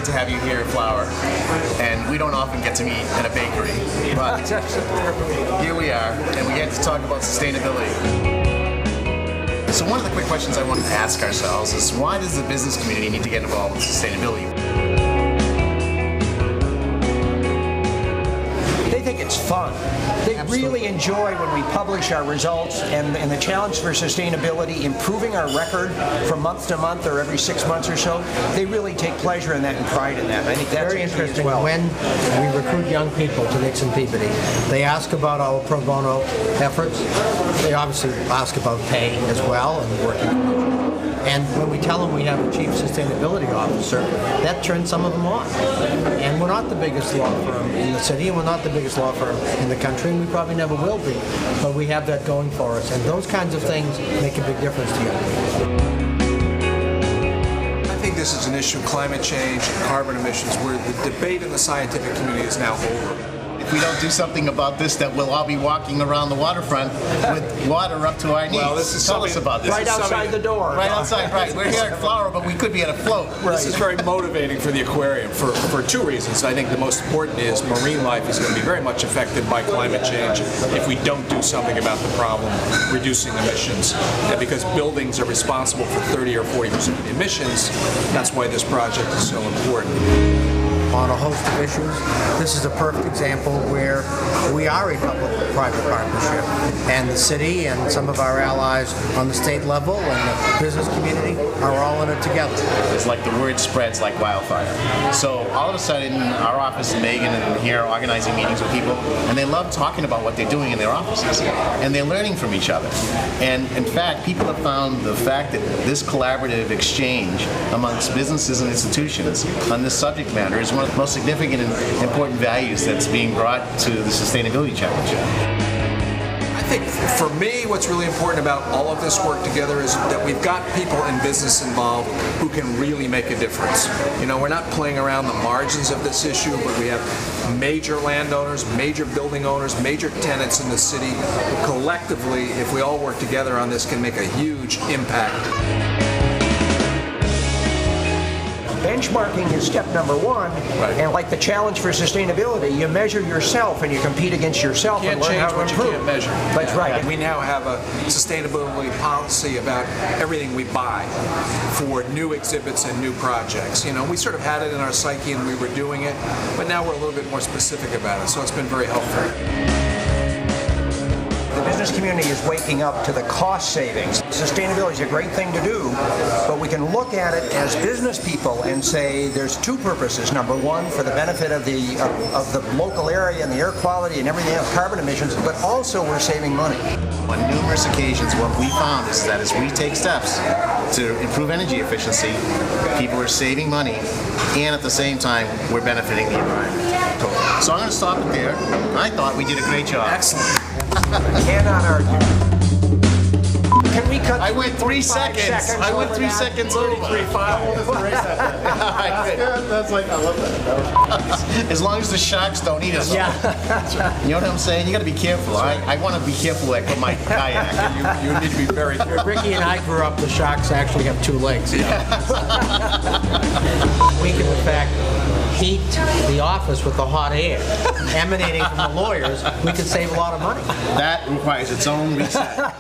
great to have you here at Flower, and we don't often get to meet in a bakery, but here we are, and we get to talk about sustainability. So one of the quick questions I wanted to ask ourselves is, why does the business community need to get involved with sustainability? They think it's fun. They really enjoy when we publish our results and the challenge for sustainability, improving our record from month to month or every 6 months or so. They really take pleasure in that and pride in that. I think that's very interesting. as well. When we recruit young people to Nixon Peabody, they ask about our pro bono efforts. They obviously ask about pay as well and working conditions. And when we tell them we have a chief sustainability officer, that turns some of them on. And we're not the biggest law firm in the city, and we're not the biggest law firm in the country, and we probably never will be. But we have that going for us, and those kinds of things make a big difference to young people. I think this is an issue of climate change and carbon emissions where the debate in the scientific community is now over. If we don't do something about this, that we'll all be walking around the waterfront with water up to our knees. Well, this is Tell us about this. Right outside the door. Right outside, right. We're here at Flower, but we could be at a float. Right. This is very motivating for the aquarium for two reasons. I think the most important is marine life is going to be very much affected by climate change if we don't do something about the problem, reducing emissions. And because buildings are responsible for 30 or 40% of the emissions, that's why this project is so important. On a host of issues. This is a perfect example where we are a public-private partnership, and the city and some of our allies on the state level and the business community are all in it together. It's like the word spreads like wildfire. So all of a sudden, our office, Megan and here are organizing meetings with people, and they love talking about what they're doing in their offices, and they're learning from each other. And in fact, people have found the fact that this collaborative exchange amongst businesses and institutions on this subject matter is one of the most significant and important values that's being brought to the sustainability challenge. I think for me, what's really important about all of this work together is that we've got people in business involved who can really make a difference. You know, we're not playing around the margins of this issue, but we have major landowners, major building owners, major tenants in the city who collectively, if we all work together on this, can make a huge impact. Benchmarking is step number one, Right. and like the challenge for sustainability, you measure yourself and you compete against yourself and Can't learn change how to what you improve. can't measure. That's right. And we now have a sustainability policy about everything we buy for new exhibits and new projects. You know, we sort of had it in our psyche and we were doing it, but now we're a little bit more specific about it, so it's been very helpful. The business community is waking up to the cost savings. Sustainability is a great thing to do, but we can look at it as business people and say there's two purposes. Number one, for the benefit of the local area and the air quality and everything else, carbon emissions, but also we're saving money. On numerous occasions, what we found is that as we take steps to improve energy efficiency, people are saving money, and at the same time, we're benefiting the environment. So I'm going to stop it there. I thought we did a great job. Excellent. Cannot argue. Can we cut? I went 3 seconds. I went 3 over that? seconds over. 33.5. That's like, I love that. As long as the sharks don't eat us. Yeah. You know what I'm saying? You got to be careful. I want to be careful when I put my kayak. You need to be very careful. Ricky and I grew up, the sharks actually have 2 legs. We can, in fact, heat the office with the hot air emanating from the lawyers. We could save a lot of money. That requires its own reset.